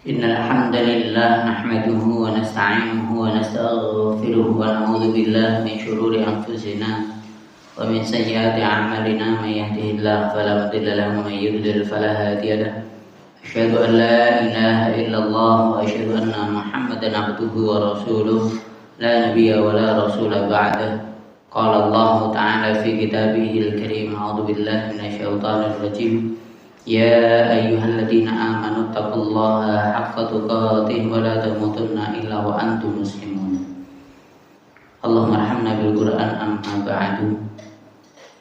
إن الحمد لله نحمده ونستعينه ونستغفره ونعوذ بالله من شرور أنفسنا ومن سيئات أعمالنا من يهده الله فلا مضل له ومن يضلل فلا هادي له أشهد أن لا إله إلا الله وأشهد أن محمدا عبده ورسوله لا نبي ولا رسول بعده قال الله تعالى في كتابه الكريم أعوذ بالله من الشيطان الرجيم يا أيها الذين آمنوا اتقوا الله حق تقاته ولا تموتن إلا وأنتم مسلمون اللهم ارحمنا بالقرآن أما بعد.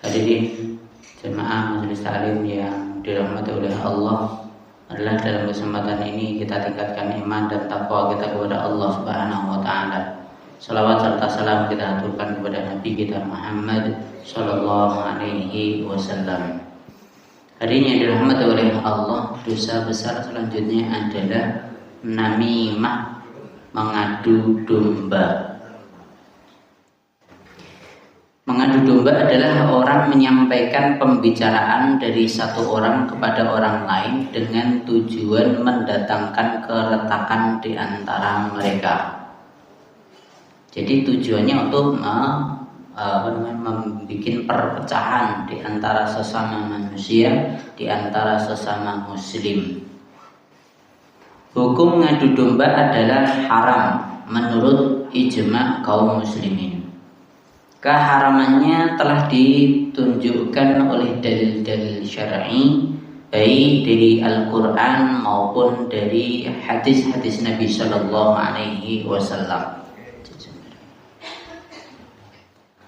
Hadirin jemaah majelis taklim yang dirahmati oleh Allah, adalah dalam kesempatan ini kita tingkatkan iman dan takwa kita kepada Allah Subhanahu wa taala. Salawat serta salam kita aturkan kepada Nabi kita Muhammad sallallahu alaihi wasallam. Hari ini yang dirahmati oleh Allah, dosa besar selanjutnya adalah namimah, mengadu domba. Mengadu domba adalah orang menyampaikan pembicaraan dari satu orang kepada orang lain dengan tujuan mendatangkan keretakan di antara mereka. Jadi tujuannya untuk membuat perpecahan di antara sesama manusia, di antara sesama muslim. Hukum mengadu domba adalah haram menurut ijma kaum muslimin. Keharamannya telah ditunjukkan oleh dalil-dalil syar'i, baik dari Al-Quran maupun dari hadis-hadis Nabi Sallallahu Alaihi Wasallam.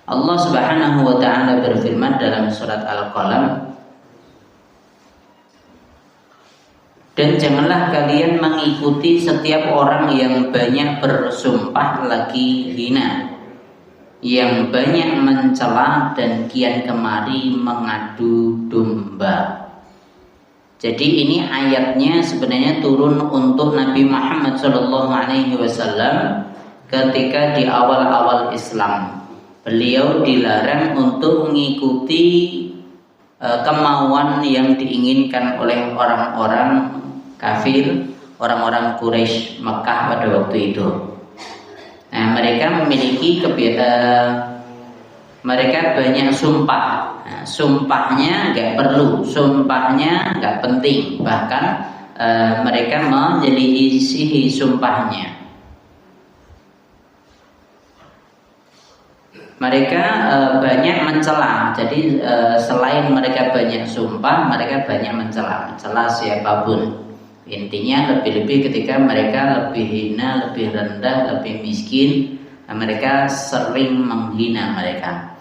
Allah Subhanahu wa taala berfirman dalam surat Al-Qalam, dan janganlah kalian mengikuti setiap orang yang banyak bersumpah lagi hina, yang banyak mencela dan kian kemari mengadu domba. Jadi ini ayatnya sebenarnya turun untuk Nabi Muhammad SAW ketika di awal-awal Islam. Beliau dilarang untuk mengikuti kemauan yang diinginkan oleh orang-orang kafir, orang-orang Quraisy Mekah pada waktu itu. Nah, mereka memiliki mereka banyak sumpah. Nah, sumpahnya nggak perlu, sumpahnya nggak penting, bahkan mereka menyelisihi sumpahnya. Mereka banyak mencela. Jadi selain mereka banyak sumpah, mereka banyak mencela siapapun. Intinya lebih-lebih ketika mereka lebih hina, lebih rendah, lebih miskin, mereka sering menghina mereka.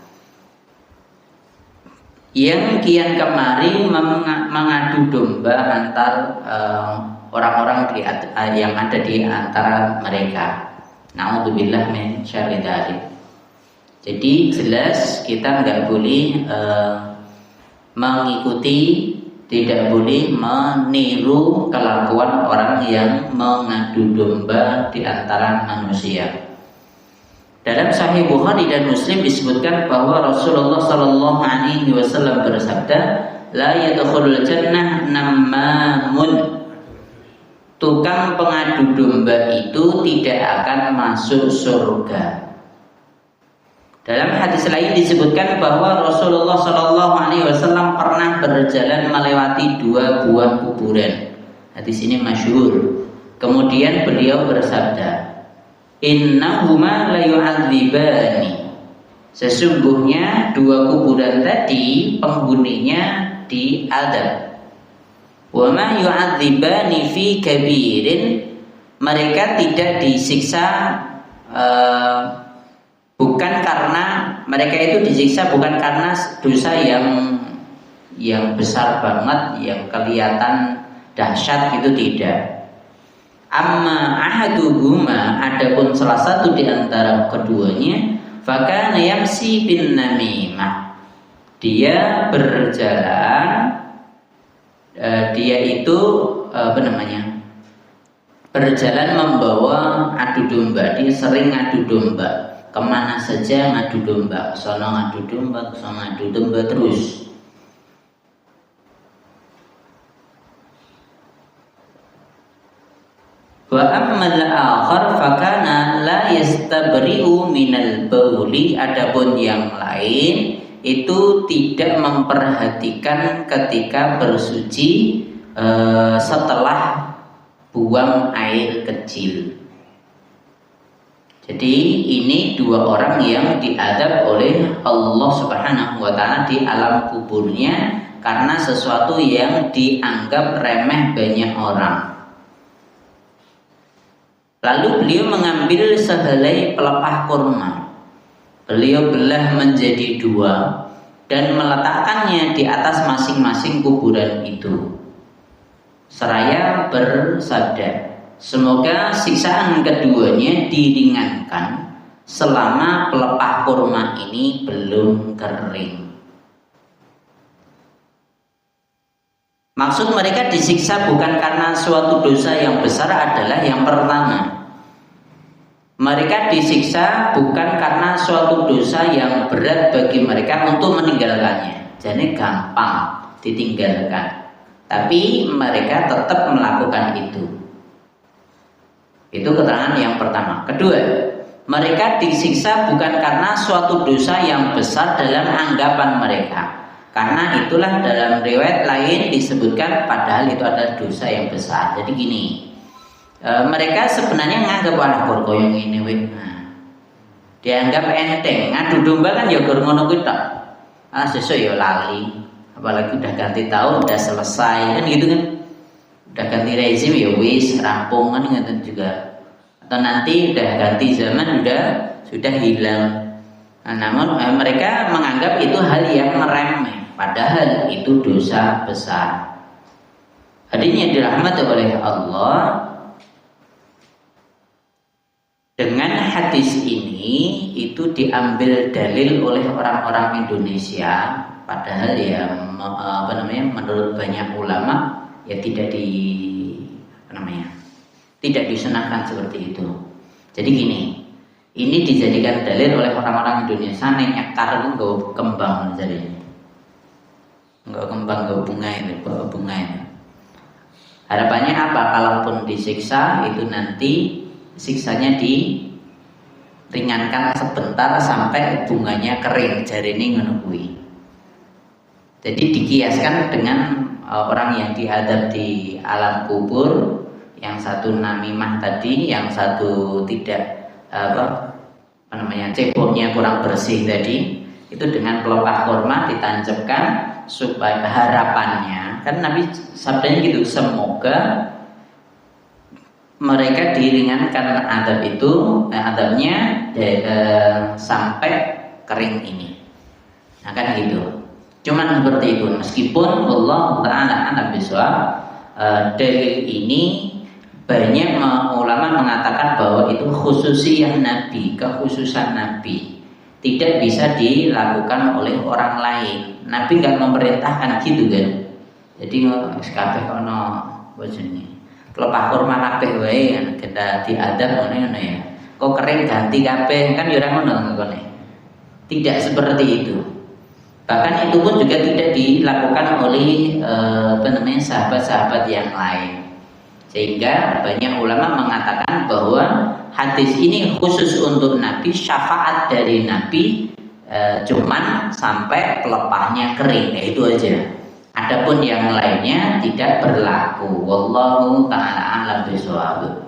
Yang kian kemari mengadu domba antar orang-orang yang ada di antara mereka. Na'udzubillah min syarri dzalik. Jadi jelas kita nggak boleh mengikuti, tidak boleh meniru kelakuan orang yang mengadu domba di antara manusia. Dalam Sahih Bukhari dan Muslim disebutkan bahwa Rasulullah Sallallahu Alaihi Wasallam bersabda, la yadkhulul jannah nammamun. Tukang pengadu domba itu tidak akan masuk surga. Dalam hadis lain disebutkan bahwa Rasulullah Shallallahu Alaihi Wasallam pernah berjalan melewati dua buah kuburan. Hadis ini masyhur. Kemudian beliau bersabda, innahuma la yu'adzibani. Sesungguhnya dua kuburan tadi penghuninya diadab. Wa ma yu'adzibani fi kabirin. Mereka tidak disiksa bukan karena mereka itu disiksa bukan karena dosa yang besar banget, yang kelihatan dahsyat, itu tidak. Amma ahaduhuma, adapun salah satu di antara keduanya, fakana yamsi bin namimah. Dia berjalan, dia itu berjalan membawa adu domba. Dia sering adu domba. Kemana saja ngadu domba, sono ngadu domba, sono ngadu domba terus. Wa ammal akhar fakana la yastabri'u minal bauli, adapun yang lain itu tidak memperhatikan ketika bersuci setelah buang air kecil. Jadi ini dua orang yang diadab oleh Allah Subhanahu wa taala di alam kuburnya karena sesuatu yang dianggap remeh banyak orang. Lalu beliau mengambil sehelai pelepah kurma. Beliau belah menjadi dua dan meletakkannya di atas masing-masing kuburan itu. Seraya bersabda, semoga siksaan keduanya diringankan selama pelepah kurma ini belum kering. Maksud mereka disiksa bukan karena suatu dosa yang besar adalah yang pertama. Mereka disiksa bukan karena suatu dosa yang berat bagi mereka untuk meninggalkannya. Jadi gampang ditinggalkan. Tapi mereka tetap melakukan itu. Itu keterangan yang pertama. Kedua, mereka disiksa bukan karena suatu dosa yang besar dalam anggapan mereka. Karena itulah dalam riwayat lain disebutkan padahal itu adalah dosa yang besar. Jadi gini, mereka sebenarnya nganggap wah koyong ini dianggap enteng. Ngadu domba kan ya gur ngono kuwi tok. Sesuk ya lali. Apalagi udah ganti tahun, udah selesai kan gitu kan. Udah ganti rezim ya wis rampung kan gitu juga. Atau nanti udah ganti zaman sudah hilang. Namun mereka menganggap itu hal yang remeh, padahal itu dosa besar. Hadirin dirahmati oleh Allah. Dengan hadis ini itu diambil dalil oleh orang-orang Indonesia, padahal ya menurut banyak ulama ya tidak disunahkan seperti itu. Jadi gini, ini dijadikan dalil oleh orang-orang Indonesia nek nyekar itu nggo kembang jadinya. Nggo kembang nggo bunga itu. Harapannya apa? Kalaupun disiksa itu nanti siksanya diringankan sebentar sampai bunganya kering, jarine ngono kuwi. Jadi dikiaskan dengan orang yang diadab di alam kubur, yang satu namimah tadi, yang satu tidak ceboknya kurang bersih tadi, itu dengan pelepah kurma ditancapkan supaya harapannya, kan Nabi sabdanya gitu, semoga mereka diringankan adabnya sampai kering ini. Nah kan gitu. Cuman seperti itu. Meskipun Allah Ta'ala alam bisawab, dalil ini banyak ulama mengatakan bahwa itu khususiyah Nabi, kekhususan Nabi, tidak bisa dilakukan oleh orang lain. Nabi nggak memerintahkan gitu kan. Jadi kabeh ono bojone pelepah kurma kabeh wae kita diadab ngono ya. Kok kering ganti kabeh kan ya ora ngono ngene. Tidak seperti itu. Bahkan itu pun juga tidak dilakukan oleh sahabat-sahabat yang lain. Sehingga banyak ulama mengatakan bahwa hadis ini khusus untuk Nabi, syafaat dari Nabi cuman sampai pelepahnya kering, ya itu aja. Adapun yang lainnya tidak berlaku. Wallahu ta'ala a'lam bishawab.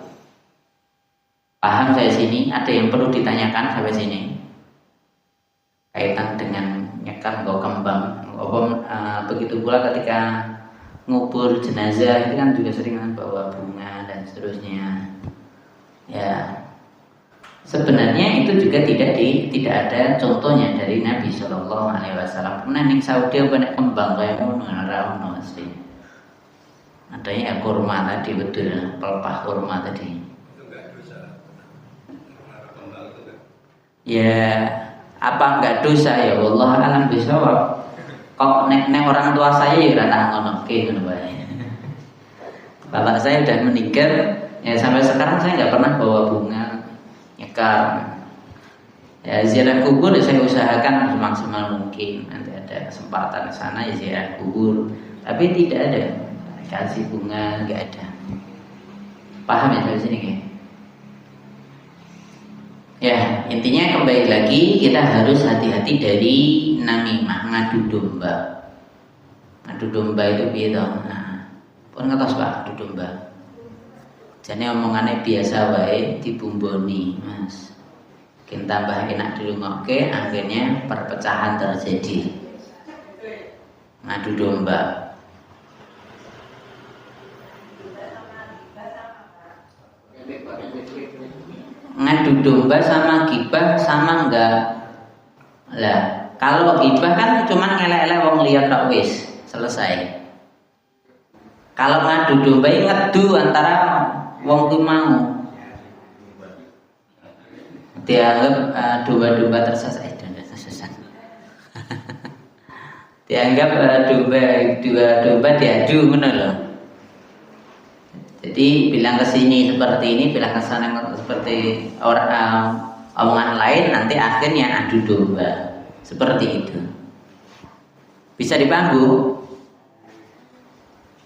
Paham saya sini? Ada yang perlu ditanyakan sampai sini? Kaitan dengan nyekar nggo kembang. Begitu pula ketika ngubur jenazah itu kan juga sering bawa bunga dan seterusnya. Ya. Sebenarnya itu juga tidak ada contohnya dari Nabi Shallallahu Alaihi Wasallam. Kemudian yang Saudi banyak kembang kayak ora ono asli. Adanya kurma tadi, betul, pelepah kurma tadi. Itu enggak dosa. Ya, apa enggak dosa ya? Allah alam bisawab. Kok nek orang tua saya ya ora tak ngonoke ngono bae. Bapak saya udah meninggal, ya sampai sekarang saya nggak pernah bawa bunga. Ya, ziarah kubur saya usahakan semaksimal mungkin. Nanti ada kesempatan ke sana ya ziarah kubur, tapi tidak ada kasih bunga, nggak ada. Paham ya dari sini kan? Ya, intinya kembali lagi kita harus hati-hati dari namimah, ngadu domba. Ngadu domba itu piye to? Nah, pun ngertos Pak, ngadu domba. Jane omongane biasa wae dibumboni, Mas. Kin tambah enak dirungokke, akhirnya perpecahan terjadi. Ngadu domba. Ngadu domba sama gibah sama enggak? Lah, kalau gibah kan cuma ngelek-elek wong liya tok wis, selesai. Kalau ngadu domba ngedu antara wong ku mau. Dianggap domba-domba tersesat. Dianggap domba diadu ngono lho. Jadi bilang ke sini seperti ini, bilang ke sana seperti orang omongan lain, nanti akhirnya adu domba. Seperti itu. Bisa dipanggu.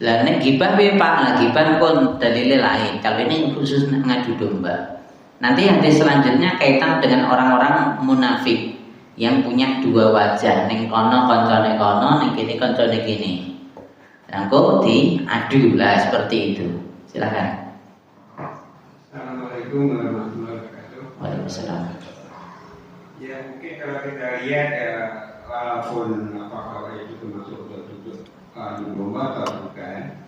Lah nek gibah piye Pak? Lah gibah pun dalile lain. Kalau ini khusus ngadu domba. Nanti hadis selanjutnya kaitan dengan orang-orang munafik yang punya dua wajah, ning kono koncone kono, ning kene koncone kene. Langkung diadu lah seperti itu. Silakan. Assalamualaikum warahmatullahi wabarakatuh. Waalaikumsalam. Ya mungkin kalau kita lihat walaupun apakah itu termasuk bentuk domba atau bukan,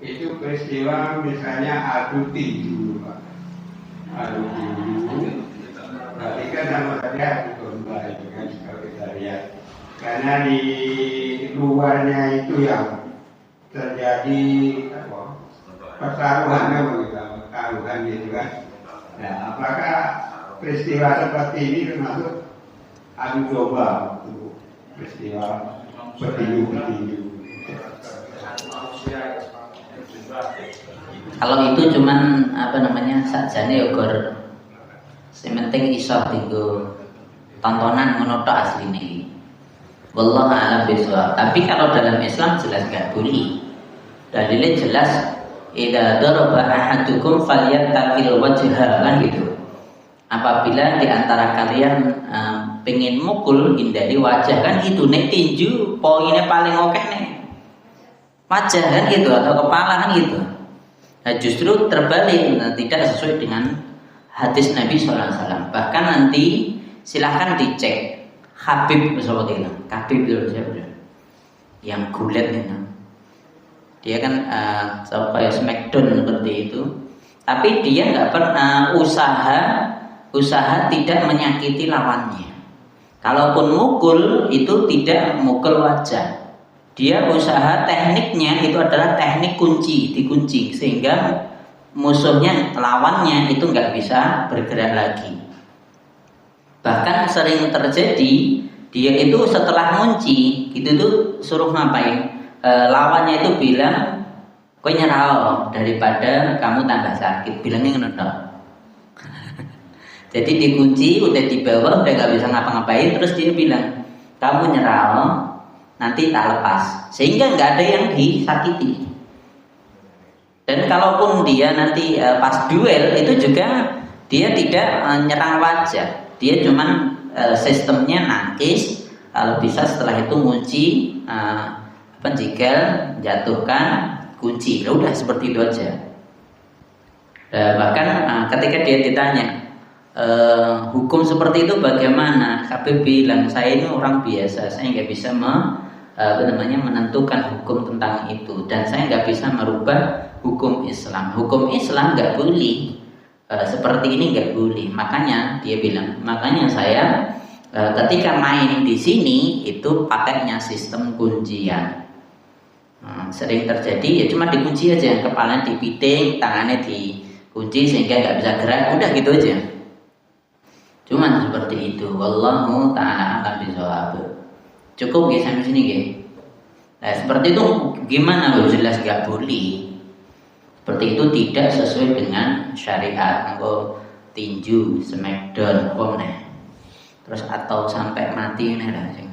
itu peristiwa misalnya adu tinju, Pak. Adu tinju, berarti kan nama saja adu domba itu kan kalau kita lihat. Karena di luarnya itu yang terjadi pertaruhan gitu kan. Nah, apakah peristiwa seperti ini termasuk adu domba untuk peristiwa petinju? Kalau itu cuman sakjane ya gor sing penting iso dienggo tontonan ngono tok asline. Wallahu a'lam bishawab. Tapi kalau dalam Islam jelas gak boleh. Dalilnya jelas idza daraba ahadukum falyattaqil wajha kan gitu. Apabila di antara kalian pengen mukul hindari wajah kan gitu. Nek tinju poinnya paling oke nih wajah kan gitu atau kepala kan gitu. Nah justru terbalik, tidak sesuai dengan hadis Nabi SAW. Bahkan nanti silahkan dicek Habib seperti itu. Habib itu siapa? Yang gulet itu. Dia kan kayak Smackdown seperti itu. Tapi dia nggak pernah usaha tidak menyakiti lawannya. Kalaupun mukul itu tidak mukul wajah. Dia usaha tekniknya itu adalah teknik kunci, dikunci sehingga musuhnya, lawannya itu nggak bisa bergerak lagi. Bahkan sering terjadi dia itu setelah ngunci gitu tuh suruh ngapain? Lawannya itu bilang, "Kowe nyerah daripada kamu tambah sakit." Bilangnya ngono tok. Jadi dikunci, udah dibawa, udah nggak bisa ngapa-ngapain, terus dia bilang, "Kamu nyerah, nanti tak lepas." Sehingga nggak ada yang disakiti. Dan kalaupun dia nanti pas duel itu juga dia tidak nyerang wajah, dia cuman sistemnya nangkis, kalau bisa setelah itu ngunci penjigal, jatuhkan, kunci. Udah seperti itu aja. Bahkan ketika dia ditanya hukum seperti itu bagaimana, Habib bilang saya ini orang biasa, saya nggak bisa menentukan hukum tentang itu, dan saya nggak bisa merubah hukum Islam. Hukum Islam nggak boleh seperti ini, nggak boleh. Makanya dia bilang, makanya saya ketika main di sini itu pakainya sistem kuncian. Sering terjadi ya cuma dikunci aja, kepalanya dipiting, tangannya dikunci sehingga nggak bisa gerak, udah gitu aja. Cuman seperti itu. Wallahu ta'ala a'lam bishawab. Cukup nggih sampai sini nggih. Nah, seperti itu gimana? Jelas nggak boleh. Seperti itu tidak sesuai dengan syariat. Engko tinju, smackdown, terus atau sampai mati ini lah sing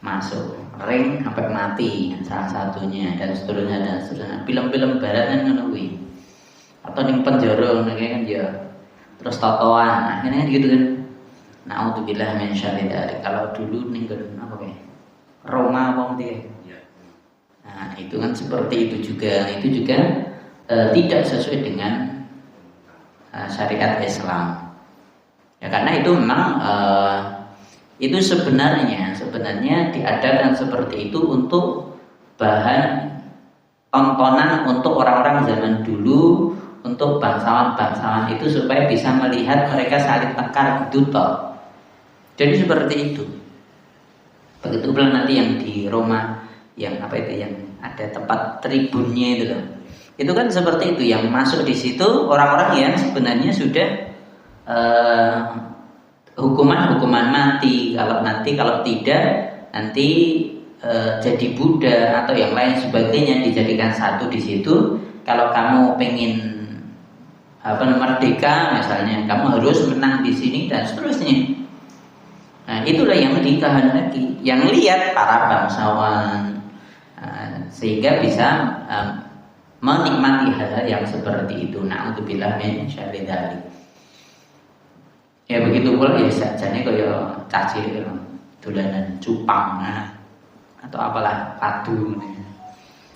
masuk ring sampai mati salah satunya, dan seterusnya. Film-film barat kan ngono kuwi. atau ning penjara kan ya terus totoan akhirnya kan gitu kan. Naudzubillah min syarri dzalik. Kalau dulu ning apa kayak Roma apa gitu ya. Nah, itu kan seperti itu juga. Itu juga tidak sesuai dengan syariat Islam. Ya karena itu memang itu sebenarnya diadakan seperti itu untuk bahan tontonan untuk orang-orang zaman dulu, untuk bangsawan-bangsawan itu supaya bisa melihat mereka saling tekar gitu toh. Jadi seperti itu. Begitu pula nanti yang di Roma, yang apa itu yang ada tempat tribunnya itu loh. Itu kan seperti itu, yang masuk di situ orang-orang yang sebenarnya sudah hukuman mati. Kalau tidak nanti jadi Buddha atau yang lain sebagainya, dijadikan satu di situ. Kalau kamu pengen merdeka misalnya, kamu harus menang di sini dan seterusnya. Nah, itulah yang dikehendaki, yang lihat para bangsawan, sehingga bisa menikmati hal-hal yang seperti itu. Na'udzubillah min syarri dzalik. Ya begitu pula ya sajane kaya caci dolanan cupang atau apalah padu.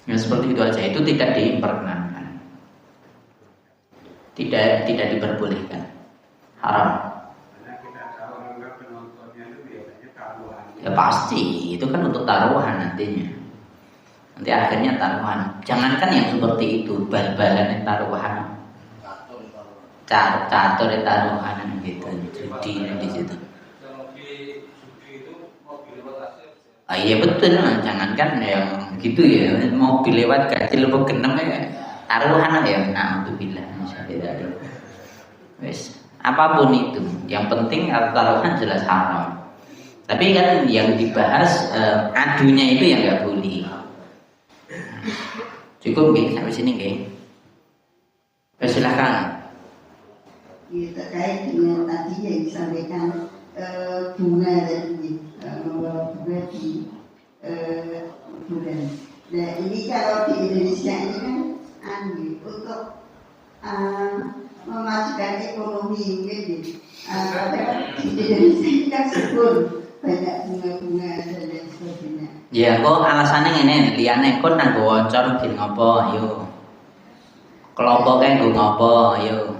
Ya seperti itu aja, itu tidak diperkenankan. Tidak diperbolehkan. Haram. Ya pasti, itu kan untuk taruhan nantinya. Nanti akhirnya taruhan. Jangankan yang seperti itu, bal-balan taruhan, catur taruhan gitu, judi di situ. Ah iya betul, jangankan yang gitu ya, mobil lewat kecil lebih genep ya, taruhan ya. Na'udzubillah insyaallah. Wes, apapun itu, yang penting taruhan jelas haram. Tapi kan yang dibahas adunya itu yang nggak boleh. Cukup nggih sampai sini nggih. Silakan. Ya, terkait dengan tadi yang disampaikan bunga tadi, membawa bunga di bulan. Nah ini kalau di Indonesia ini kan untuk memajukan ekonomi mungkin di Indonesia ini kan subur, banyak bunga-bunga dan lain sebagainya. Ya kok alasannya ngene, liyane kok nang wonco gen ngopo ayo. Kelompok kae nggo ngopo ayo.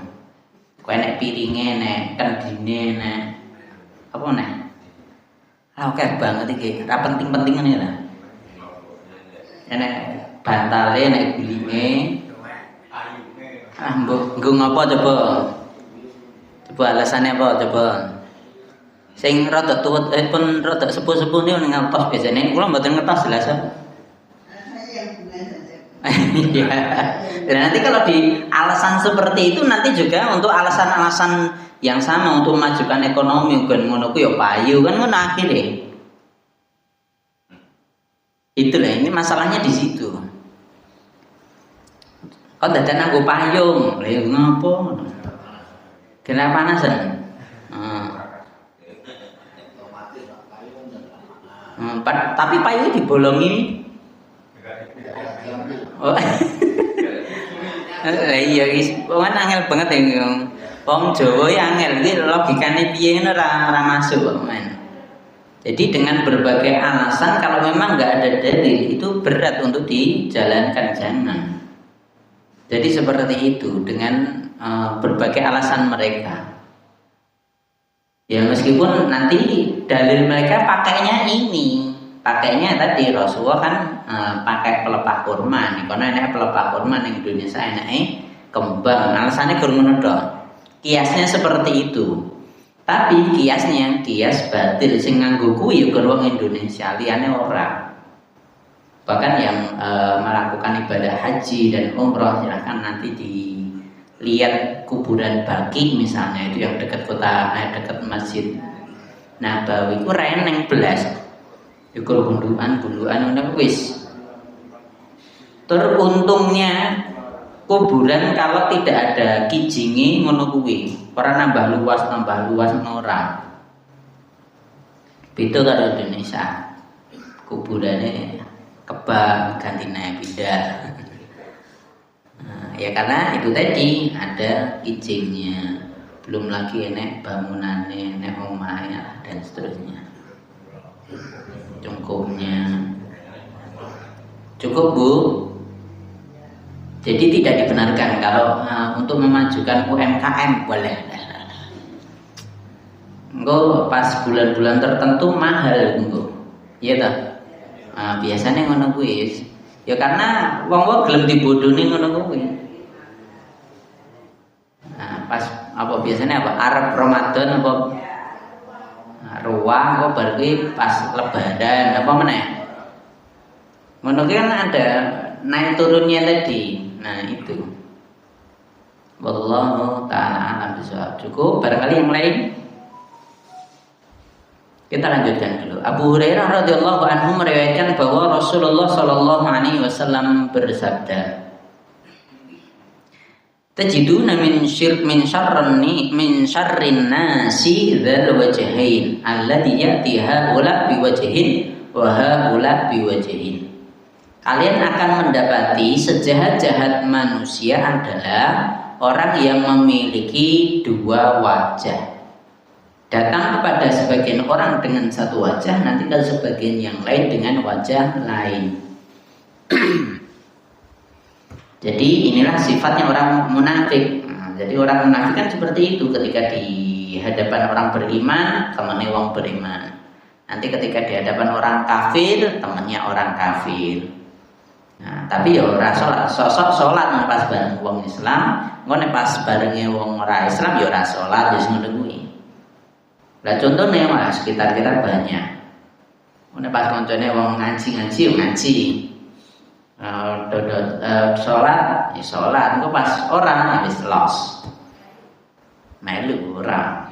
Kowe nek piringe nek kendine nek apa nek. Oke banget iki, ora penting-penting ngene lah. Nek bantale nek gulinge mbok nggo ngopo coba? Coba alasannya apa coba? Sing rada tuwet pun rada sepuh-sepuh niku ngantos biasane kula mboten ngetos jelas. Iya. Dan nanti kalau di alasan seperti itu nanti juga untuk alasan-alasan yang sama untuk memajukan ekonomi kan ngono ku ya payu kan ngono akhire. Itulah ini masalahnya di situ. Kok dadan nganggo payung? Lha ngopo? Kena panasan. Tapi payung dibolongi. Oh. Iya guys, kan angel banget ya. Wong Jawa ya angel, iki logikane piye ngono ora masuk kok, men. Jadi dengan berbagai alasan kalau memang nggak ada dalil itu berat untuk dijalankan, jangan. Jadi seperti itu dengan berbagai alasan mereka. Ya meskipun nanti dalil mereka pakainya ini, pakainya tadi Rasulullah kan pakai pelepah kurma nih, karena enak pelepah kurma di Indonesia enaknya kembang. Alasannya kurang dong. Kiasnya seperti itu. Tapi kiasnya kias batil sing nganggo kuwi ya wong Indonesia, liyane ora. Bahkan yang melakukan ibadah haji dan umroh silahkan nanti dilihat kuburan Baqi misalnya, itu yang dekat kota dekat Masjid Nabawi ku reneng belas. Iku gundukan ngono wis. Teruntungnya kuburan kalau tidak ada kijinge ngono kuwi, ora nambah luas ora. Beda karo Indonesia. Kuburane kebak gantine pindah. Ya karena itu tadi ada izinnya, belum lagi enek bangunannya, enek omahnya dan seterusnya. Cungkupnya cukup Bu. Jadi tidak dibenarkan kalau untuk memajukan UMKM boleh. Engko pas bulan-bulan tertentu mahal engko. Iya toh? Biasanya ngono kuwi. Ya karena wong-wong gelem dibodoni ngono kuwi. Pas apa biasanya apa Arab Ramadan apa ruang apa bar kuwi pas lebaran apa meneh. Ngono kan ada naik turunnya tadi. Nah itu. Wallahu taala alam bisawab. Cukup barangkali yang lain. Kita lanjutkan dulu. Abu Hurairah radhiyallahu anhu meriwayatkan bahwa Rasulullah sallallahu alaihi wasallam bersabda, "Tajiduna min syarrin nasi dzal wajhain alladhi ya'ti haula biwajhin wa haula biwajhin." Kalian akan mendapati sejahat-jahat manusia adalah orang yang memiliki dua wajah. Datang kepada sebagian orang dengan satu wajah, nanti ke sebagian yang lain dengan wajah lain. Jadi inilah sifatnya orang munafik. Jadi orang munafik kan seperti itu, ketika di hadapan orang beriman, temannya orang beriman. Nanti ketika di hadapan orang kafir, temannya orang kafir. Nah, tapi ya ora sosok salat pas bareng wong Islam, ngono pas barenge wong ora Islam ya ora salat wis ngono kuwi. Lah contohnya Mas, sekitar kita banyak. Ngono pas koncone wong ngaji ya ngaji. Sholat ya sholat, engko pas orang wis los. Melu ora.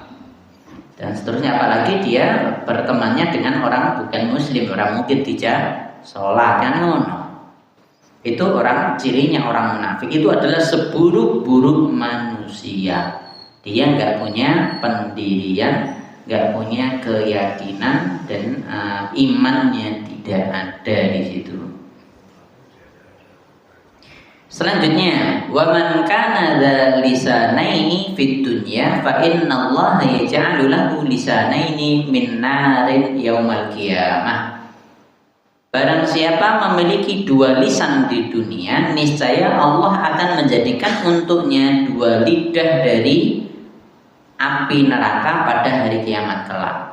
Dan seterusnya, apalagi dia bertemannya dengan orang bukan muslim, orang mungkin tidak sholat kan ngono. Itu orang cirinya orang munafik itu adalah seburuk-buruk manusia. Dia nggak punya pendirian, nggak punya keyakinan, dan imannya tidak ada di situ. Selanjutnya, wa man kana dza lisanaini fid dunya fa innallaha yaj'alu lahu lisanaini min narin yaumal qiyamah. Barang siapa memiliki dua lisan di dunia, niscaya Allah akan menjadikan untuknya dua lidah dari api neraka pada hari kiamat kelak.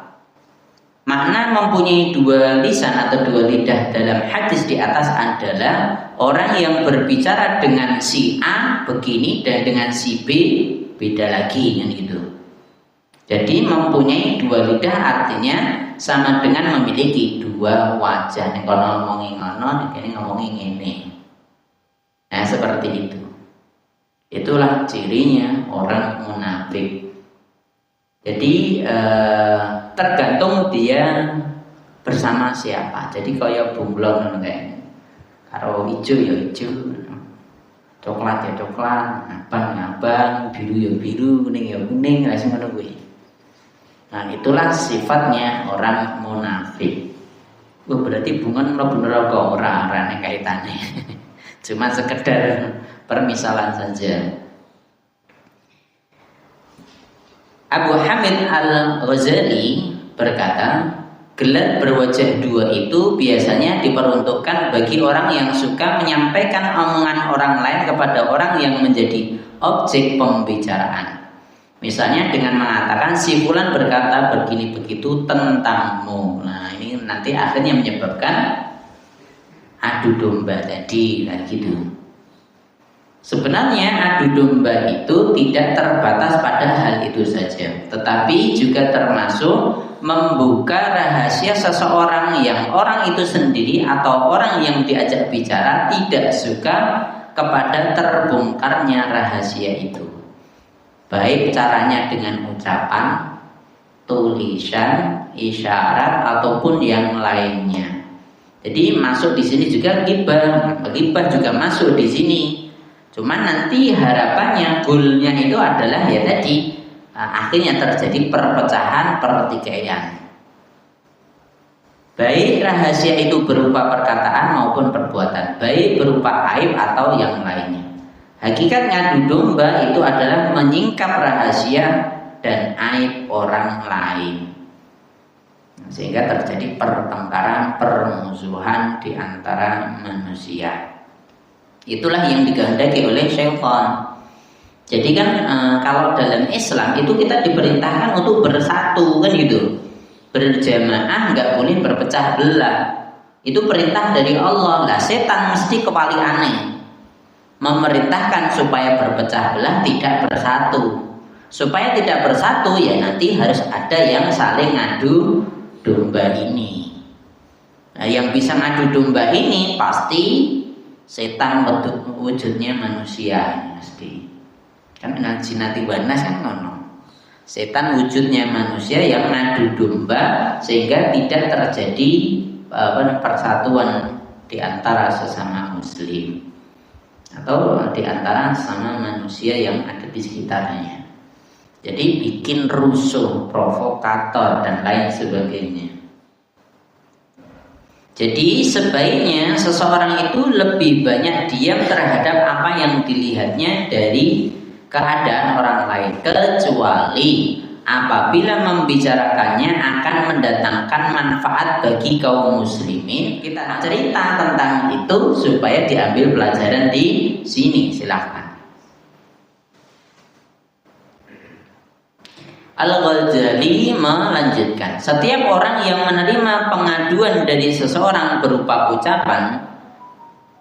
Makna mempunyai dua lisan atau dua lidah dalam hadis di atas adalah orang yang berbicara dengan si A begini dan dengan si B beda lagi kan gitu. Jadi mempunyai dua lidah artinya sama dengan memiliki dua wajah. Nek kono ngomongi ngono, nek kene ngomongi ngene. Nah, seperti itu. Itulah cirinya orang munafik. Jadi tergantung dia bersama siapa. Jadi kaya bunglon ngono kae. Karo ijo ya ijo, coklat ya coklat, abang ya abang, biru ya biru, kuning ya kuning, lah ngono kuwi. Nah, itulah sifatnya orang munafik. Berarti bungon mlebu neraka ora nek kaitane. Cuma sekedar permisalan saja. Abu Hamid Al-Ghazali berkata, gelar berwajah dua itu biasanya diperuntukkan bagi orang yang suka menyampaikan omongan orang lain kepada orang yang menjadi objek pembicaraan. Misalnya dengan mengatakan si fulan berkata begini begitu tentangmu. Nah, ini nanti akhirnya menyebabkan adu domba tadi, nah gitu. Sebenarnya adu domba itu tidak terbatas pada hal itu saja, tetapi juga termasuk membuka rahasia seseorang yang orang itu sendiri atau orang yang diajak bicara tidak suka kepada terbongkarnya rahasia itu. Baik caranya dengan ucapan, tulisan, isyarat ataupun yang lainnya. Jadi masuk di sini juga ghibah, ghibah juga masuk di sini. Cuman nanti harapannya, goalnya itu adalah ya tadi akhirnya terjadi perpecahan, pertikaian. Baik rahasia itu berupa perkataan maupun perbuatan, baik berupa aib atau yang lainnya. Hakikat ngadu domba itu adalah menyingkap rahasia dan aib orang lain, sehingga terjadi pertengkaran, permusuhan di antara manusia. Itulah yang dikehendaki oleh syaitan. Jadi kan kalau dalam Islam itu kita diperintahkan untuk bersatu kan gitu, berjamaah, nggak boleh berpecah belah. Itu perintah dari Allah. Lah setan mesti kewaliannya memerintahkan supaya berpecah belah, tidak bersatu. Supaya tidak bersatu ya nanti harus ada yang saling ngadu domba ini. Nah, yang bisa ngadu domba ini pasti setan wujudnya manusia pasti. Kan jinati wanas kan ngono. Setan wujudnya manusia yang ngadu domba sehingga tidak terjadi persatuan di antara sesama muslim atau di antara sama manusia yang ada di sekitarnya. Jadi bikin rusuh, provokator dan lain sebagainya. Jadi sebaiknya seseorang itu lebih banyak diam terhadap apa yang dilihatnya dari keadaan orang lain, kecuali apabila membicarakannya akan mendatangkan manfaat bagi kaum muslimin. Kita cerita tentang itu supaya diambil pelajaran di sini. Silahkan. Al-Ghazali melanjutkan, setiap orang yang menerima pengaduan dari seseorang berupa ucapan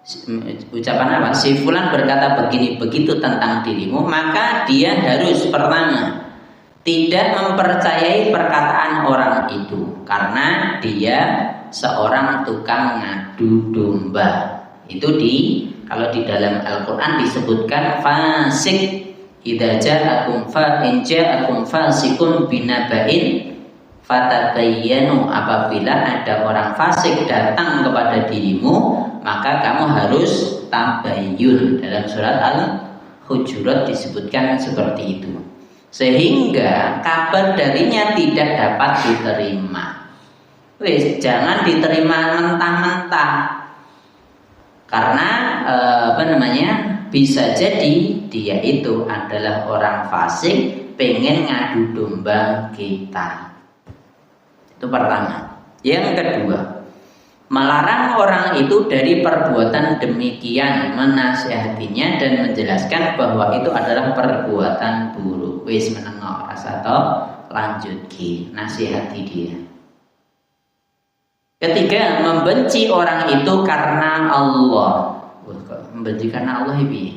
apa? Si fulan berkata begini begitu tentang dirimu, maka dia harus pertama tidak mempercayai perkataan orang itu karena dia seorang tukang ngadu domba. Itu kalau di dalam Al-Qur'an disebutkan fasik. Idza ja'akum fasiqun binaba'in fatabayyanu, apabila ada orang fasik datang kepada dirimu maka kamu harus tabayyun. Dalam surat Al-Hujurat disebutkan seperti itu, sehingga kabar darinya tidak dapat diterima. Jangan diterima mentah-mentah, karena bisa jadi dia itu adalah orang fasik pengen ngadu domba kita. Itu pertama. Yang kedua, melarang orang itu dari perbuatan demikian, menasihatinya dan menjelaskan bahwa itu adalah perbuatan buruk. Wis menengok rasa atau lanjut nasihati dia. Ketiga, membenci orang itu karena Allah. Membenci karena Allah ini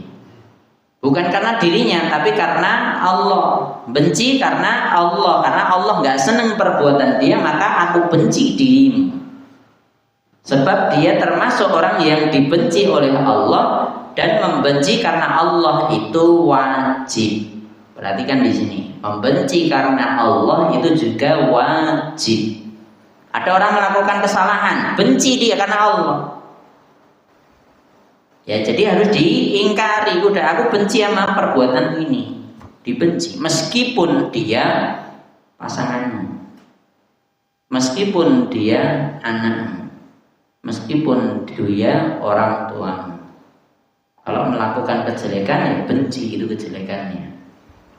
bukan karena dirinya, tapi karena Allah. Benci karena Allah nggak senang perbuatan dia, maka aku benci dirimu. Sebab dia termasuk orang yang dibenci oleh Allah, dan membenci karena Allah itu wajib. Perhatikan di sini, membenci karena Allah itu juga wajib. Ada orang melakukan kesalahan, benci dia karena Allah. Ya, jadi harus diingkari. Udah, aku benci sama perbuatan ini, dibenci, meskipun dia pasanganmu, meskipun dia anakmu, meskipun dia orang tuamu. Kalau melakukan kejelekan ya benci itu kejelekannya.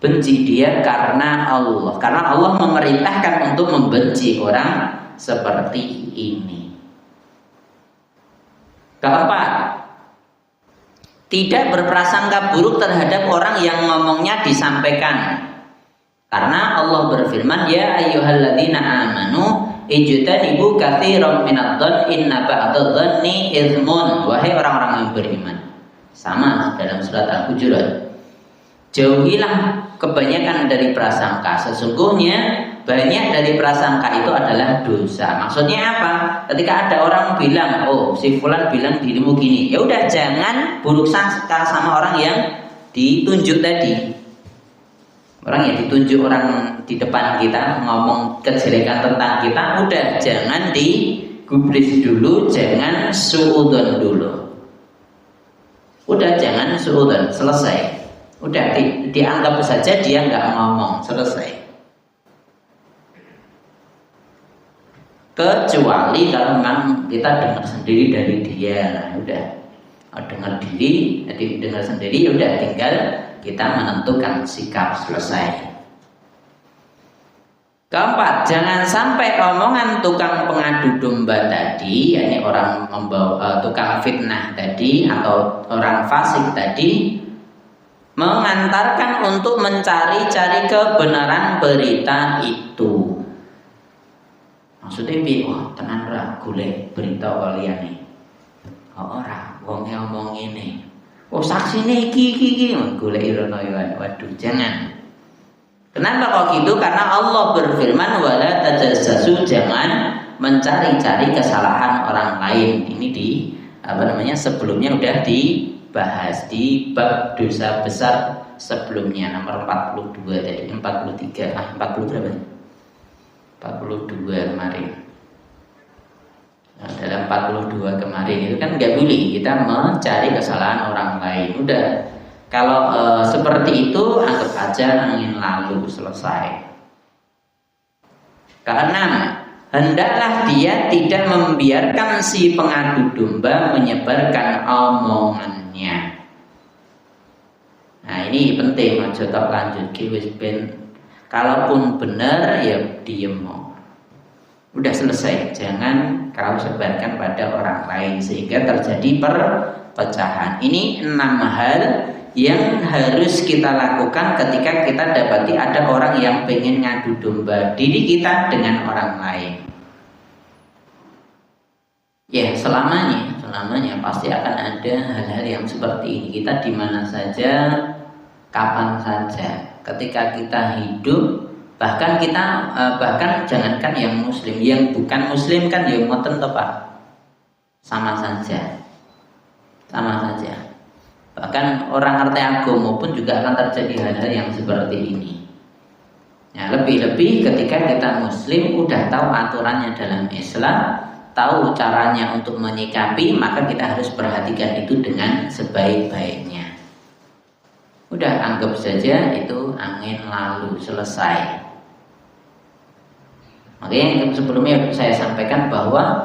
Benci dia karena Allah, karena Allah memerintahkan untuk membenci orang seperti ini. Keempat, tidak berprasangka buruk terhadap orang yang ngomongnya disampaikan. Karena Allah berfirman, ya ayyuhalladzina amanu ijtanibu katsiran minadh-dhanni inna ba'dadh-dhanni itsmun. Wahai orang-orang yang beriman. Sama dalam surat Al-Hujurat. Jauhilah kebanyakan dari prasangka. Sesungguhnya banyak dari prasangka itu adalah dosa. Maksudnya apa? Ketika ada orang bilang, oh si fulan bilang dirimu gini, ya udah jangan buruk sangka sama orang yang ditunjuk tadi. Orang yang ditunjuk orang di depan kita ngomong kejelekan tentang kita, udah jangan digubris dulu, jangan suudzon dulu. Udah jangan suudzon, selesai. Udah dianggap saja dia nggak ngomong, selesai. Kecuali kalau memang kita dengar sendiri dari dia, nah udah. dengar sendiri, ya udah tinggal kita menentukan sikap, selesai. Keempat, jangan sampai omongan tukang pengadu domba tadi, yakni orang membawa tukang fitnah tadi atau orang fasik tadi, mengantarkan untuk mencari-cari kebenaran berita itu. Maksudnya wah tenan ra golek berita kalian nih. Ora, wong ngomong ini. Oh saksine iki golek irono ya. Waduh, jangan. Kenapa kok gitu? Karena Allah berfirman wala tajassasu, jangan mencari-cari kesalahan orang lain. Ini di sebelumnya udah dibahas di bab dosa besar sebelumnya nomor 42 tadi, 43. 40 berapa? 42 kemarin. Nah, dalam 42 kemarin itu kan nggak boleh kita mencari kesalahan orang lain. Udah. Kalau seperti itu anggap aja angin lalu, selesai. Karena hendaklah dia tidak membiarkan si pengadu domba menyebarkan omongannya. Nah ini penting, aja tak lanjut wis ben. Kalaupun benar ya diem. Udah selesai, jangan kau sebarkan pada orang lain sehingga terjadi perpecahan. Ini 6 hal yang harus kita lakukan ketika kita dapati ada orang yang pengen ngadu domba diri kita dengan orang lain. Ya selamanya pasti akan ada hal-hal yang seperti ini. Kita di mana saja, kapan saja, ketika kita hidup, bahkan jangankan yang muslim, yang bukan muslim kan ya ngoten to Pak, sama saja. Bahkan orang ngerti agama pun juga akan terjadi hal-hal yang seperti ini. Ya, lebih-lebih ketika kita muslim udah tahu aturannya dalam Islam, tahu caranya untuk menyikapi, maka kita harus perhatikan itu dengan sebaik-baiknya. Udah anggap saja itu angin lalu, selesai. Makanya yang sebelumnya saya sampaikan bahwa